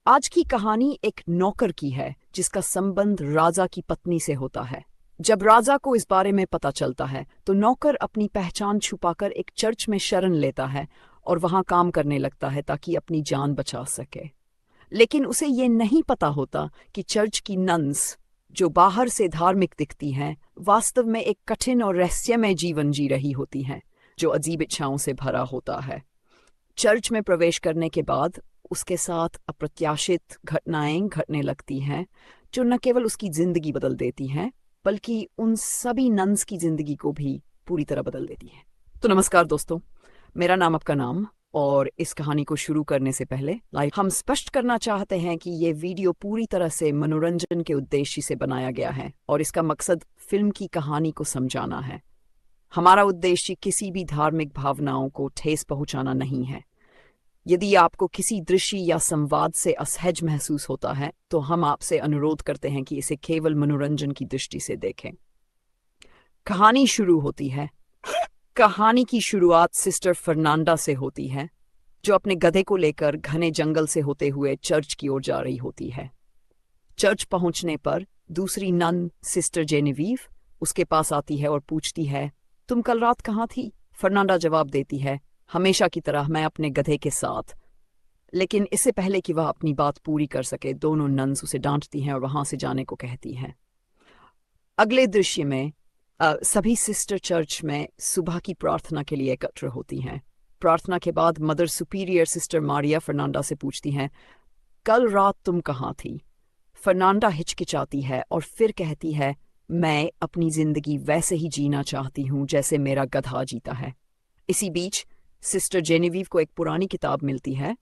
आज की कहानी एक नौकर की है जिसका संबंध राजा की पत्नी से होता है। जब राजा को इस बारे में पता चलता है तो नौकर अपनी पहचान छुपाकर एक चर्च में शरण लेता है और वहां काम करने लगता है ताकि अपनी जान बचा सके। लेकिन उसे ये नहीं पता होता कि चर्च की नन्स, जो बाहर से धार्मिक दिखती हैं, वास्तव में एक कठिन और रहस्यमय जीवन जी रही होती हैं, जो अजीब इच्छाओं से भरा होता है। चर्च में प्रवेश करने के बाद उसके साथ अप्रत्याशित घटनाएं घटने लगती हैं, जो न केवल उसकी जिंदगी बदल देती हैं बल्कि उन सभी नन्स की जिंदगी को भी पूरी तरह बदल देती हैं। तो नमस्कार दोस्तों, मेरा नाम आपका नाम। और इस कहानी को शुरू करने से पहले हम स्पष्ट करना चाहते हैं कि ये वीडियो पूरी तरह से मनोरंजन के उद्देश्य से बनाया गया है और इसका मकसद फिल्म की कहानी को समझाना है। हमारा उद्देश्य किसी भी धार्मिक भावनाओं को ठेस पहुंचाना नहीं है। यदि आपको किसी दृश्य या संवाद से असहज महसूस होता है तो हम आपसे अनुरोध करते हैं कि इसे केवल मनोरंजन की दृष्टि से देखें। कहानी शुरू होती है। कहानी की शुरुआत सिस्टर फर्नांडा से होती है, जो अपने गधे को लेकर घने जंगल से होते हुए चर्च की ओर जा रही होती है। चर्च पहुंचने पर दूसरी नन सिस्टर जेनेविव उसके पास आती है और पूछती है, तुम कल रात कहाँ थी? फर्नांडा जवाब देती है, हमेशा की तरह मैं अपने गधे के साथ। लेकिन इससे पहले कि वह अपनी बात पूरी कर सके, दोनों नन्स उसे डांटती हैं और वहां से जाने को कहती हैं। अगले दृश्य में सभी सिस्टर चर्च में सुबह की प्रार्थना के लिए एकत्र होती हैं। प्रार्थना के बाद mother superior sister Maria Fernanda से पूछती हैं, कल रात तुम कहाँ थी? फर्नांडा हिचकिचाती है और फिर कहती है, मैं अपनी जिंदगी वैसे ही जीना चाहती हूँ जैसे मेरा गधा जीता है। इसी बीच सिस्टर जेनेविव को एक पुरानी किताब मिलती है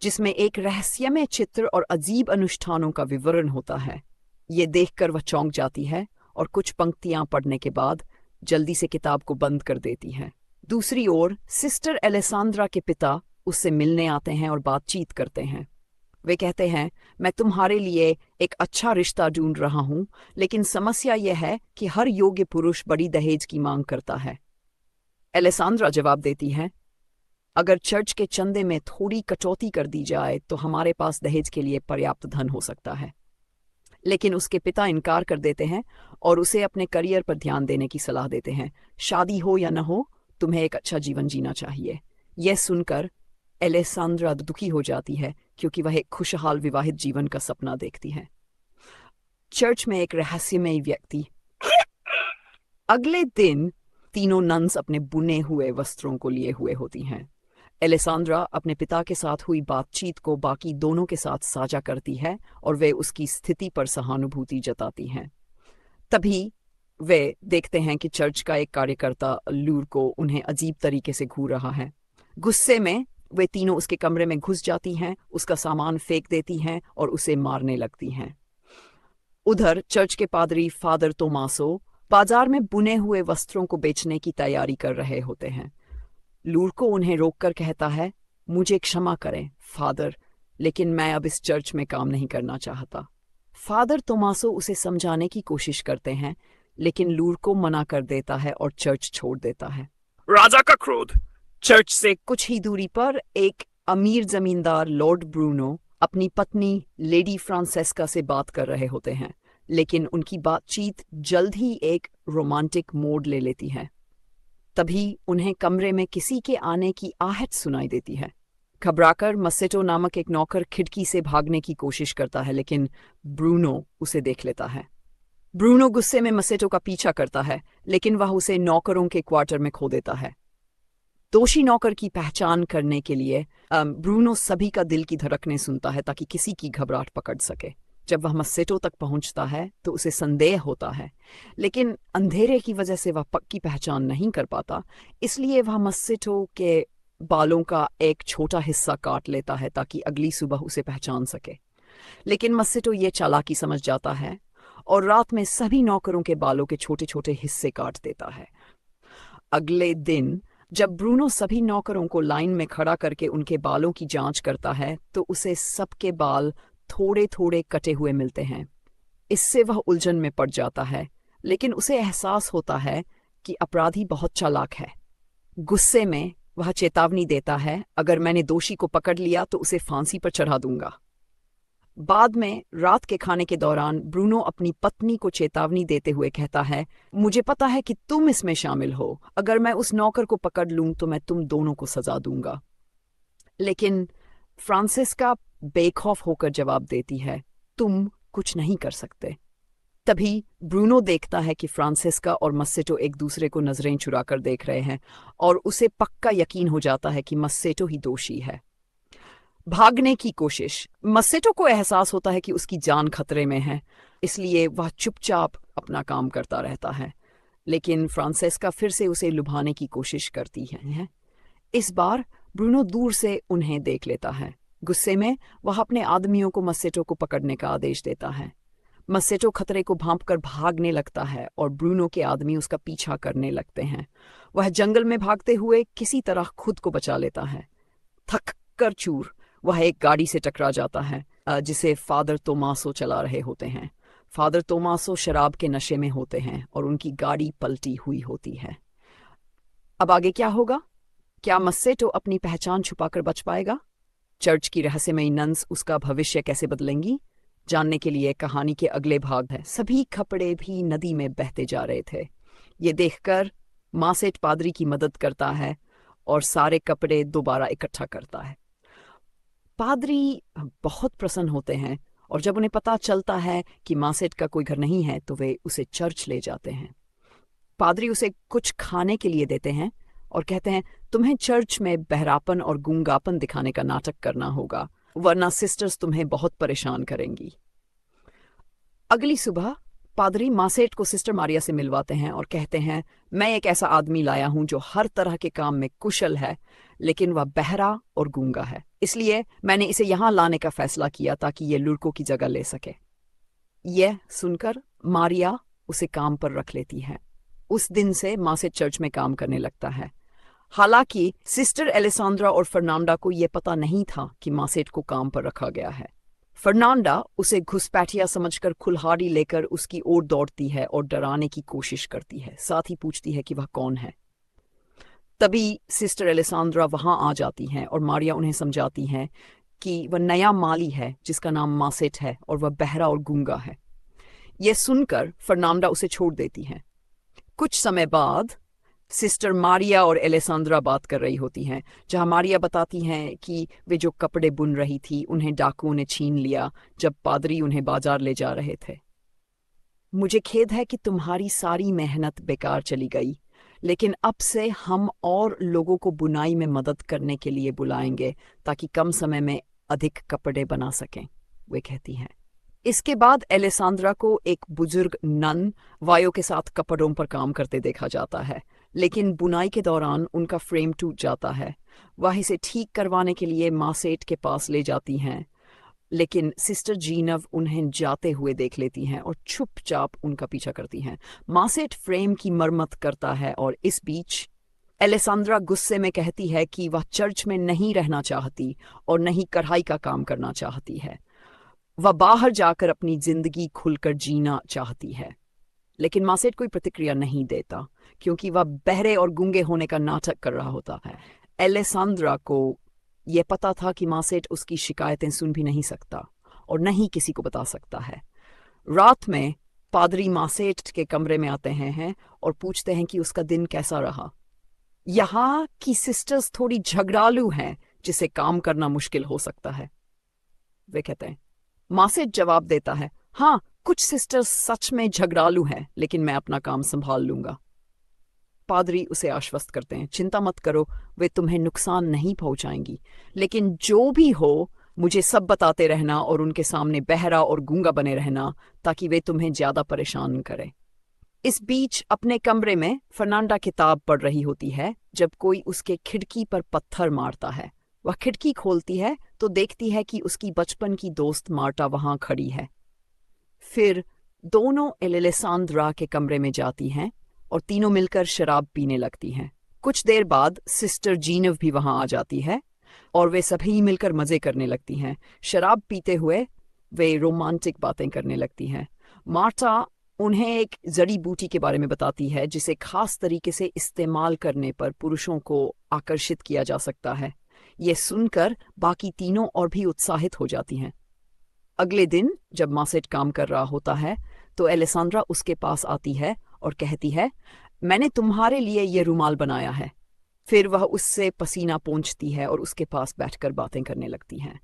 जिसमें एक रहस्यमय चित्र और अजीब अनुष्ठानों का विवरण होता है। ये देखकर वह चौंक जाती है और कुछ पंक्तियां पढ़ने के बाद जल्दी से किताब को बंद कर देती है। दूसरी ओर सिस्टर एलेसांद्रा के पिता उससे मिलने आते हैं और बातचीत करते हैं। वे कहते हैं, मैं तुम्हारे लिए एक अच्छा रिश्ता ढूंढ रहा हूं, लेकिन समस्या यह है कि हर योग्य पुरुष बड़ी दहेज की मांग करता है। एलेसांद्रा जवाब देती है, अगर चर्च के चंदे में थोड़ी कटौती कर दी जाए तो हमारे पास दहेज के लिए पर्याप्त धन हो सकता है। लेकिन उसके पिता इनकार कर देते हैं और उसे अपने करियर पर ध्यान देने की सलाह देते हैं। शादी हो या न हो, तुम्हें एक अच्छा जीवन जीना चाहिए। यह सुनकर एलेसांद्रा दुखी हो जाती है क्योंकि वह एक खुशहाल विवाहित जीवन का सपना देखती है। चर्च में एक रहस्यमय व्यक्ति। अगले दिन तीनों नन्स अपने बुने हुए वस्त्रों को लिए हुए होती हैं। एलेसांद्रा अपने पिता के साथ हुई बातचीत को बाकी दोनों के साथ साझा करती है और वे उसकी स्थिति पर सहानुभूति जताती हैं। तभी वे देखते हैं कि चर्च का एक कार्यकर्ता लूर को उन्हें अजीब तरीके से घूर रहा है। गुस्से में वे तीनों उसके कमरे में घुस जाती हैं, उसका सामान फेंक देती हैं और उसे मारने लगती हैं। उधर चर्च के पादरी फादर तोमासो बाजार में बुने हुए वस्त्रों को बेचने की तैयारी कर रहे होते हैं। लूर को उन्हें रोककर कहता है, मुझे क्षमा करें फादर, लेकिन मैं अब इस चर्च में काम नहीं करना चाहता। फादर तोमासो उसे समझाने की कोशिश करते हैं, लेकिन लूर को मना कर देता है और चर्च छोड़ देता है। राजा का क्रोध। चर्च से कुछ ही दूरी पर एक अमीर जमींदार लॉर्ड ब्रूनो अपनी पत्नी लेडी फ्रांसेस्का से बात कर रहे होते हैं, लेकिन उनकी बातचीत जल्द ही एक रोमांटिक मोड़ ले लेती है। तभी उन्हें कमरे में किसी के आने की आहट सुनाई देती है। घबराकर मसेटो नामक एक नौकर खिड़की से भागने की कोशिश करता है, लेकिन ब्रूनो उसे देख लेता है। ब्रूनो गुस्से में मसेटो का पीछा करता है, लेकिन वह उसे नौकरों के क्वार्टर में खो देता है। दोषी नौकर की पहचान करने के लिए ब्रूनो सभी का दिल की धड़कनें सुनता है ताकि किसी की घबराहट पकड़ सके। जब वह मस्सेटो तक पहुंचता है तो उसे संदेह होता है, लेकिन अंधेरे की वजह से वह पक्की पहचान नहीं कर पाता, इसलिए वह मस्सेटो के बालों का एक छोटा हिस्सा काट लेता है ताकि अगली सुबह उसे पहचान सके। लेकिन मस्सेटो ये चालाकी समझ जाता है और रात में सभी नौकरों के बालों के छोटे छोटे हिस्से काट देता है। अगले दिन जब ब्रूनो सभी नौकरों को लाइन में खड़ा करके उनके बालों की जांच करता है तो उसे सबके बाल थोड़े थोड़े कटे हुए मिलते हैं। इससे वह उलझन में पड़ जाता है, लेकिन उसे एहसास होता है कि अपराधी बहुत चालाक है। गुस्से में वह चेतावनी देता है, अगर मैंने दोषी को पकड़ लिया तो उसे फांसी पर चढ़ा दूंगा। बाद में रात के खाने के दौरान ब्रूनो अपनी पत्नी को चेतावनी देते हुए कहता है, मुझे पता है कि तुम इसमें शामिल हो। अगर मैं उस नौकर को पकड़ लूं तो मैं तुम दोनों को सजा दूंगा। लेकिन फ्रांसिस्का बेखौफ होकर जवाब देती है, तुम कुछ नहीं कर सकते। तभी ब्रूनो देखता है कि फ्रांसिस्का और मस्सेटो एक दूसरे को नजरें चुराकर देख रहे हैं और उसे पक्का यकीन हो जाता है कि मस्सेटो ही दोषी है। भागने की कोशिश। मस्सेटो को एहसास होता है कि उसकी जान खतरे में है, इसलिए वह चुपचाप अपना काम करता रहता है। लेकिन फ्रांसेस्का फिर से उसे लुभाने की कोशिश करती है। इस बार ब्रूनो दूर से उन्हें देख लेता है। गुस्से में वह अपने आदमियों को मस्सेटो को पकड़ने का आदेश देता है। मस्सेटो खतरे को भांपकर भागने लगता है और ब्रूनो के आदमी उसका पीछा करने लगते हैं। वह जंगल में भागते हुए किसी तरह खुद को बचा लेता है। थक कर चूर वह एक गाड़ी से टकरा जाता है जिसे फादर तोमासो चला रहे होते हैं। फादर तोमासो शराब के नशे में होते हैं और उनकी गाड़ी पलटी हुई होती है। अब आगे क्या होगा? क्या मस्सेटो अपनी पहचान छुपाकर बच पाएगा? चर्च की रहस्यमयी नन्स उसका भविष्य कैसे बदलेंगी? जानने के लिए कहानी के अगले भाग है। सभी कपड़े भी नदी में बहते जा रहे थे। ये देखकर मासेट पादरी की मदद करता है और सारे कपड़े दोबारा इकट्ठा करता है। पादरी बहुत प्रसन्न होते हैं और जब उन्हें पता चलता है कि मासेट का कोई घर नहीं है तो वे उसे चर्च ले जाते हैं। पादरी उसे कुछ खाने के लिए देते हैं और कहते हैं, तुम्हें चर्च में बहरापन और गूंगापन दिखाने का नाटक करना होगा, वरना सिस्टर्स तुम्हें बहुत परेशान करेंगी। अगली सुबह पादरी मासेट को सिस्टर मारिया से मिलवाते हैं और कहते हैं, मैं एक ऐसा आदमी लाया हूं जो हर तरह के काम में कुशल है, लेकिन वह बहरा और गूंगा है। इसलिए मैंने इसे यहां लाने का फैसला किया ताकि ये लुड़कों की जगह ले सके। यह सुनकर मारिया उसे काम पर रख लेती है। उस दिन से मासेट चर्च में काम करने लगता है। हालांकि सिस्टर एलेसांद्रा और फर्नांडा को यह पता नहीं था कि मासेट को काम पर रखा गया है। फर्नांडा उसे घुसपैठिया समझकर कुल्हाड़ी लेकर उसकी ओर दौड़ती है और डराने की कोशिश करती है, साथ ही पूछती है कि वह कौन है। तभी सिस्टर एलेसांद्रा वहां आ जाती हैं और मारिया उन्हें समझाती हैं कि वह नया माली है जिसका नाम मासेट है और वह बहरा और गूंगा है। यह सुनकर फर्नांडा उसे छोड़ देती है। कुछ समय बाद सिस्टर मारिया और एलेसांद्रा बात कर रही होती हैं, जहां मारिया बताती हैं कि वे जो कपड़े बुन रही थी उन्हें डाकुओं ने छीन लिया जब पादरी उन्हें बाजार ले जा रहे थे। मुझे खेद है कि तुम्हारी सारी मेहनत बेकार चली गई, लेकिन अब से हम और लोगों को बुनाई में मदद करने के लिए बुलाएंगे ताकि कम समय में अधिक कपड़े बना सकें, वे कहती हैं। इसके बाद एलेसांद्रा को एक बुजुर्ग नन वायो के साथ कपड़ों पर काम करते देखा जाता है, लेकिन बुनाई के दौरान उनका फ्रेम टूट जाता है। वह इसे ठीक करवाने के लिए मासेट के पास ले जाती हैं, लेकिन सिस्टर जीनव उन्हें जाते हुए देख लेती हैं और चुपचाप उनका पीछा करती हैं। मासेट फ्रेम की मरम्मत करता है और इस बीच एलेसांद्रा गुस्से में कहती है कि वह चर्च में नहीं रहना चाहती और नहीं कढ़ाई का काम करना चाहती है। वह बाहर जाकर अपनी जिंदगी खुलकर जीना चाहती है। लेकिन मासेट कोई प्रतिक्रिया नहीं देता क्योंकि वह बहरे और गूंगे होने का नाटक कर रहा होता है। एलेसांद्रा को यह पता था कि मासेट उसकी शिकायतें सुन भी नहीं सकता और न ही किसी को बता सकता है। रात में पादरी मासेट के कमरे में आते हैं और पूछते हैं कि उसका दिन कैसा रहा। यहाँ की सिस्टर्स थोड़ी झगड़ालू हैं जिसे काम करना मुश्किल हो सकता है, वे कहते हैं। मासेट जवाब देता है, हाँ, कुछ सिस्टर्स सच में झगड़ालू हैं, लेकिन मैं अपना काम संभाल लूंगा। पादरी उसे आश्वस्त करते हैं, चिंता मत करो, वे तुम्हें नुकसान नहीं पहुंचाएंगी, लेकिन जो भी हो मुझे सब बताते रहना और उनके सामने बहरा और गूंगा बने रहना ताकि वे तुम्हें ज्यादा परेशान करें। इस बीच अपने कमरे में फर्नांडा किताब पढ़ रही होती है जब कोई उसके खिड़की पर पत्थर मारता है। वह खिड़की खोलती है तो देखती है कि उसकी बचपन की दोस्त मार्टा वहां खड़ी है। फिर दोनों एलेसांद्रा के कमरे में जाती हैं और तीनों मिलकर शराब पीने लगती हैं। कुछ देर बाद सिस्टर जीनव भी वहां आ जाती है और वे सभी मिलकर मजे करने लगती हैं। शराब पीते हुए वे रोमांटिक बातें करने लगती हैं। मार्टा उन्हें एक जड़ी बूटी के बारे में बताती है जिसे खास तरीके से इस्तेमाल करने पर पुरुषों को आकर्षित किया जा सकता है। यह सुनकर बाकी तीनों और भी उत्साहित हो जाती हैं। अगले दिन जब मासेट काम कर रहा होता है तो एलेसांद्रा उसके पास आती है और कहती है, मैंने तुम्हारे लिए ये रुमाल बनाया है। फिर वह उससे पसीना पोंछती है और उसके पास बैठकर बातें करने लगती हैं।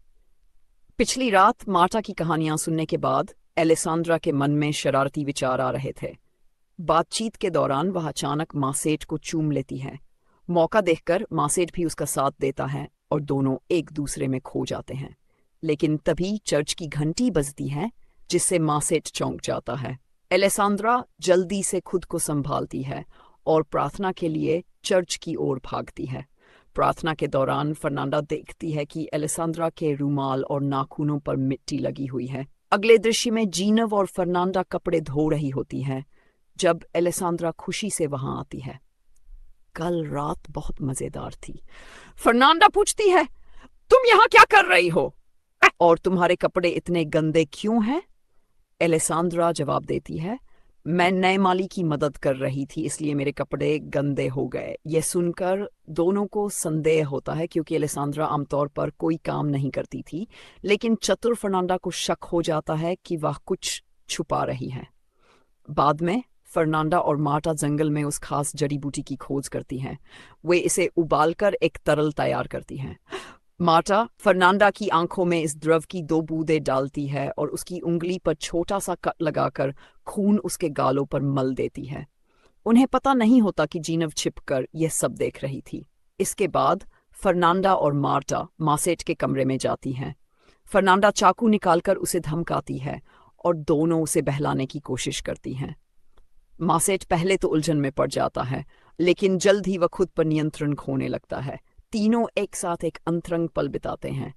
पिछली रात मार्टा की कहानियां सुनने के बाद एलेसांद्रा के मन में शरारती विचार आ रहे थे। बातचीत के दौरान वह अचानक मासेट को चूम लेती है। मौका देखकर मासेट भी उसका साथ देता है और दोनों एक दूसरे में खो जाते हैं। लेकिन तभी चर्च की घंटी बजती है, जिससे मासेट चौंक जाता है। एलेसांद्रा जल्दी से खुद को संभालती है और प्रार्थना के लिए चर्च की ओर भागती है। प्रार्थना के दौरान फर्नांडा देखती है कि एलेसांद्रा के रुमाल और नाखूनों पर मिट्टी लगी हुई है। अगले दृश्य में जीनव और फर्नांडा कपड़े धो रही होती हैं जब एलेसांद्रा खुशी से वहां आती है। कल रात बहुत मजेदार थी। फर्नांडा पूछती है, तुम यहाँ क्या कर रही हो और तुम्हारे कपड़े इतने गंदे क्यों हैं? एलेसांद्रा जवाब देती है, मैं नए माली की मदद कर रही थी, इसलिए मेरे कपड़े गंदे हो गए। यह सुनकर दोनों को संदेह होता है क्योंकि एलेसांद्रा आमतौर पर कोई काम नहीं करती थी, लेकिन चतुर फर्नांडा को शक हो जाता है कि वह कुछ छुपा रही है। बाद में फर्नांडा और मार्टा जंगल में उस खास जड़ी बूटी की खोज करती हैं। वे इसे उबालकर एक तरल तैयार करती हैं। मार्टा फर्नांडा की आंखों में इस द्रव की 2 बूंदें डालती है और उसकी उंगली पर छोटा सा कट लगाकर खून उसके गालों पर मल देती है। उन्हें पता नहीं होता कि जीनव छिपकर यह सब देख रही थी। इसके बाद फर्नांडा और मार्टा मासेट के कमरे में जाती हैं। फर्नांडा चाकू निकालकर उसे धमकाती है और दोनों उसे बहलाने की कोशिश करती हैं। मासेट पहले तो उलझन में पड़ जाता है, लेकिन जल्द ही वह खुद पर नियंत्रण खोने लगता है। तीनों एक साथ एक अंतरंग पल बिताते हैं।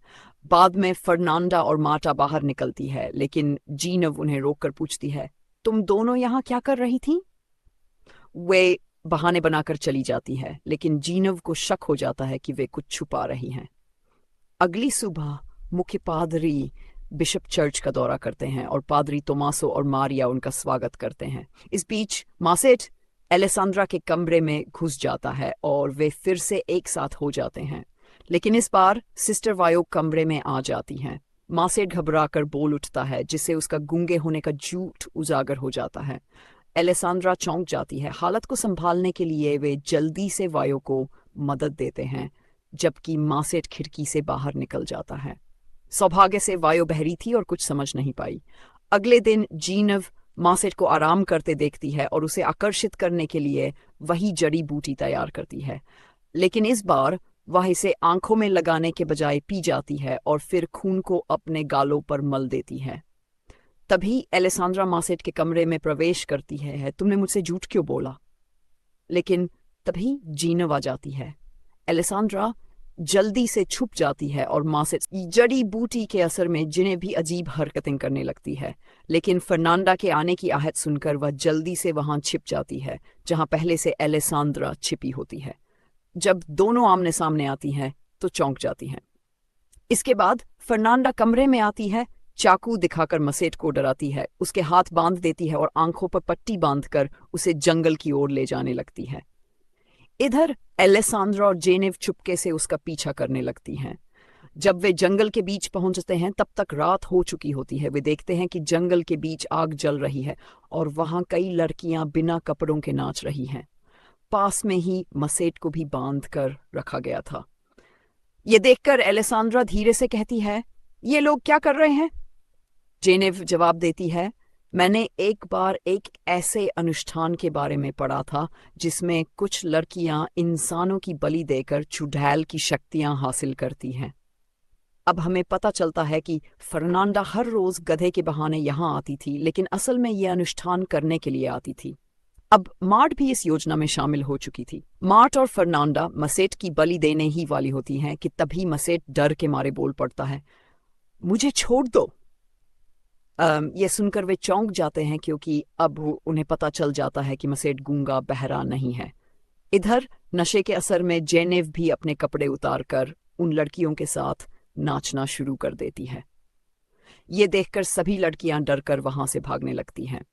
बाद में फर्नांडा और मार्टा बाहर निकलती है, लेकिन जीनव उन्हें रोककर पूछती है, तुम दोनों यहाँ क्या कर रही थी? वे बहाने बनाकर चली जाती है, लेकिन जीनव को शक हो जाता है कि वे कुछ छुपा रही हैं। अगली सुबह मुख्य पादरी बिशप चर्च का दौरा करते हैं और पादरी तोमासो और मारिया उनका स्वागत करते हैं। इस बीच मासेट एलेसांद्रा के कमरे में घुस जाता है और वे फिर से एक साथ हो जाते हैं, लेकिन इस बार सिस्टर वायो कमरे में आ जाती हैं। मासेट घबराकर बोल उठता है, जिससे उसका गूंगे होने का झूठ उजागर हो जाता है। एलेसांद्रा चौंक जाती है। हालत को संभालने के लिए वे जल्दी से वायो को मदद देते हैं, जबकि मासेट खिड़की से बाहर निकल जाता है। सौभाग्य से वायो बहरी थी और कुछ समझ नहीं पाई। अगले दिन जीनव मासेट को आराम करते देखती है और उसे आकर्षित करने के लिए वही जड़ी बूटी तैयार करती है, लेकिन इस बार वह इसे आंखों में लगाने के बजाय पी जाती है और फिर खून को अपने गालों पर मल देती है। तभी एलेसांद्रा मासेट के कमरे में प्रवेश करती है, तुमने मुझसे झूठ क्यों बोला? लेकिन तभी जीनव आ जाती है। एलेसांद्रा जल्दी से छुप जाती है और मासेट जड़ी बूटी के असर में जिन्हें भी अजीब हरकतें करने लगती है, लेकिन फर्नांडा के आने की आहट सुनकर वह जल्दी से वहां छिप जाती है जहां पहले से एलेसांद्रा छिपी होती है। जब दोनों आमने सामने आती हैं तो चौंक जाती हैं। इसके बाद फर्नांडा कमरे में आती है, चाकू दिखाकर मासेट को डराती है, उसके हाथ बांध देती है और आंखों पर पट्टी बांधकर उसे जंगल की ओर ले जाने लगती है। इधर एलेसांद्रा और जेनेव चुपके से उसका पीछा करने लगती हैं। जब वे जंगल के बीच पहुंचते हैं तब तक रात हो चुकी होती है। वे देखते हैं कि जंगल के बीच आग जल रही है और वहां कई लड़कियां बिना कपड़ों के नाच रही हैं। पास में ही मासेट को भी बांध कर रखा गया था। ये देखकर एलेसांद्रा धीरे से कहती है, ये लोग क्या कर रहे हैं? जेनेव जवाब देती है, मैंने एक बार एक ऐसे अनुष्ठान के बारे में पढ़ा था जिसमें कुछ लड़कियां इंसानों की बलि देकर चुड़ैल की शक्तियां हासिल करती हैं। अब हमें पता चलता है कि फर्नांडा हर रोज गधे के बहाने यहाँ आती थी, लेकिन असल में यह अनुष्ठान करने के लिए आती थी। अब मार्ट भी इस योजना में शामिल हो चुकी थी। मार्ट और फर्नांडा मासेट की बलि देने ही वाली होती हैं कि तभी मासेट डर के मारे बोल पड़ता है, मुझे छोड़ दो। ये सुनकर वे चौंक जाते हैं क्योंकि अब उन्हें पता चल जाता है कि मासेट गूंगा बहरा नहीं है। इधर नशे के असर में जेनेव भी अपने कपड़े उतारकर उन लड़कियों के साथ नाचना शुरू कर देती है। ये देखकर सभी लड़कियां डरकर वहां से भागने लगती हैं।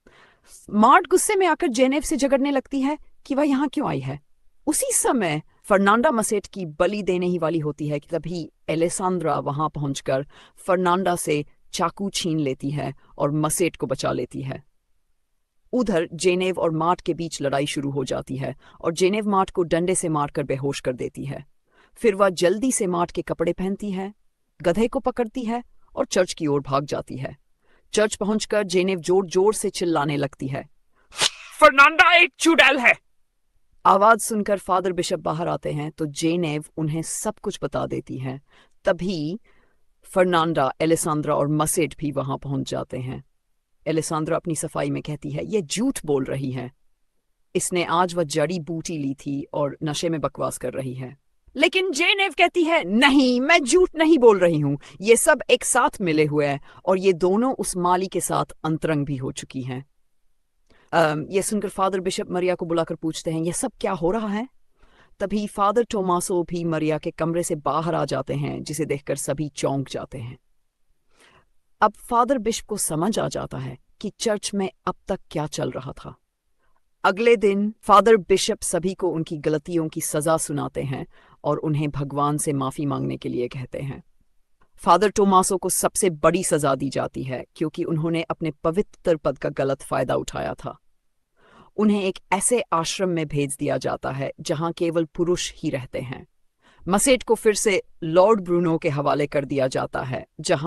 मार्ट गुस्से में आकर जेनेव से झगड़ने लगती है कि वह यहाँ क्यों आई है। उसी समय फर्नांडा मासेट की बलि देने ही वाली होती है कि तभी एलेसांद्रा वहां पहुंचकर फर्नांडा से चाकू छीन लेती है और मसेट को बचा लेती है। उधर जेनेव और मार्ट के बीच लड़ाई शुरू हो जाती है और जेनेव मार्ट को डंडे से मारकर बेहोश कर देती है। फिर वह जल्दी से मार्ट के कपड़े पहनती है, गधे को पकड़ती है और चर्च की ओर भाग जाती है। चर्च पहुंचकर जेनेव जोर जोर से चिल्लाने लगती है, फर्नांडा एक चुड़ैल है। आवाज सुनकर फादर बिशप बाहर आते हैं तो जेनेव उन्हें सब कुछ बता देती है। तभी फर्नांडा, एलेसांद्रा और मसेट भी वहां पहुंच जाते हैं। एलेसांद्रा अपनी सफाई में कहती है, ये झूठ बोल रही है, इसने आज वह जड़ी बूटी ली थी और नशे में बकवास कर रही है। लेकिन जेनेव कहती है, नहीं, मैं झूठ नहीं बोल रही हूं, ये सब एक साथ मिले हुए हैं और ये दोनों उस माली के साथ अंतरंग भी हो चुकी हैं। ये सुनकर फादर बिशप मरिया को बुलाकर पूछते हैं, ये सब क्या हो रहा है? तभी फादर टोमासो भी मरिया के कमरे से बाहर आ जाते हैं, जिसे देखकर सभी चौंक जाते हैं। अब फादर बिशप को समझ आ जाता है कि चर्च में अब तक क्या चल रहा था। अगले दिन फादर बिशप सभी को उनकी गलतियों की सजा सुनाते हैं और उन्हें भगवान से माफी मांगने के लिए कहते हैं। फादर टोमासो को सबसे बड़ी सजा दी जाती है क्योंकि उन्होंने अपने पवित्र पद का गलत फायदा उठाया था। उन्हें एक ऐसे आश्रम में भेज दिया जाता है जहां केवल पुरुष ही रहते हैं। मसेट को फिर से लॉर्ड ब्रूनो के हवाले कर दिया जाता है, जहां